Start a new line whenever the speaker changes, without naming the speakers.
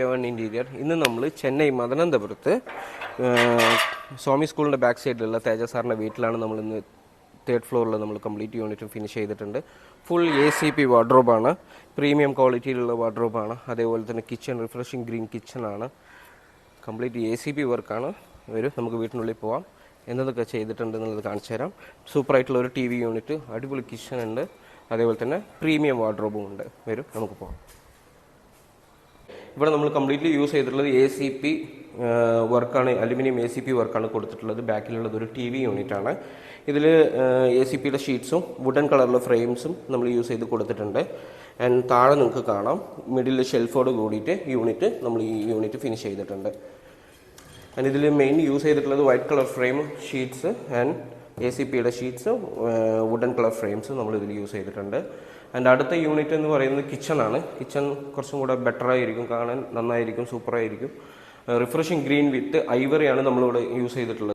Interior. ഇന്ന് നമ്മൾ ചെന്നൈ മദനന്തപുരത്ത് സ്വാമി സ്കൂളിൻ്റെ ബാക്ക് സൈഡിലുള്ള തേജ സാറിൻ്റെ വീട്ടിലാണ് നമ്മൾ ഇന്ന് തേർഡ് ഫ്ലോറിൽ നമ്മൾ കംപ്ലീറ്റ് യൂണിറ്റും ഫിനിഷ് ചെയ്തിട്ടുണ്ട്. ഫുൾ ACP വാർഡ്രോബാണ്, പ്രീമിയം ക്വാളിറ്റിയിലുള്ള വാർഡ്രോബാണ്. അതേപോലെ തന്നെ കിച്ചൺ റിഫ്രഷിങ് ഗ്രീൻ കിച്ചണാണ്, കംപ്ലീറ്റ് ACP വർക്കാണ്. വരും, നമുക്ക് വീട്ടിനുള്ളിൽ പോവാം. എന്നതൊക്കെ ചെയ്തിട്ടുണ്ട് എന്നുള്ളത് കാണിച്ചു തരാം. സൂപ്പറായിട്ടുള്ള ഒരു TV യൂണിറ്റ്, അടിപൊളി കിച്ചൺ ഉണ്ട്, അതേപോലെ തന്നെ പ്രീമിയം വാർഡ്രോബും ഉണ്ട്. വരും, നമുക്ക് പോകാം. ഇവിടെ നമ്മൾ കംപ്ലീറ്റ്ലി യൂസ് ചെയ്തിട്ടുള്ളത് ACP വർക്കാണ്, അലുമിനിയം ACP വർക്കാണ് കൊടുത്തിട്ടുള്ളത്. ബാക്കിലുള്ളത് ഒരു TV യൂണിറ്റാണ്. ഇതിൽ ACPയുടെ ഷീറ്റ്സും വുഡൻ കളറിലുള്ള ഫ്രെയിംസും നമ്മൾ യൂസ് ചെയ്ത് കൊടുത്തിട്ടുണ്ട്. ആൻഡ് താഴെ നിങ്ങൾക്ക് കാണാം മിഡിൽ ഷെൽഫോട് കൂടിയിട്ട് നമ്മൾ ഈ യൂണിറ്റ് ഫിനിഷ് ചെയ്തിട്ടുണ്ട്. ആൻഡ് ഇതിൽ മെയിൻ യൂസ് ചെയ്തിട്ടുള്ളത് white colour frame sheets and ACPയുടെ ഷീറ്റ്സ്, വുഡൻ കളർ ഫ്രെയിംസ് നമ്മൾ ഇതിൽ യൂസ് ചെയ്തിട്ടുണ്ട്. ആൻഡ് അടുത്ത യൂണിറ്റ് എന്ന് പറയുന്നത് കിച്ചണാണ്. കിച്ചൺ കുറച്ചും കൂടെ ബെറ്ററായിരിക്കും, കാണാൻ നന്നായിരിക്കും, സൂപ്പറായിരിക്കും. റിഫ്രഷിങ് ഗ്രീൻ വിത്ത് ഐവറിയാണ് നമ്മളിവിടെ യൂസ് ചെയ്തിട്ടുള്ളത്.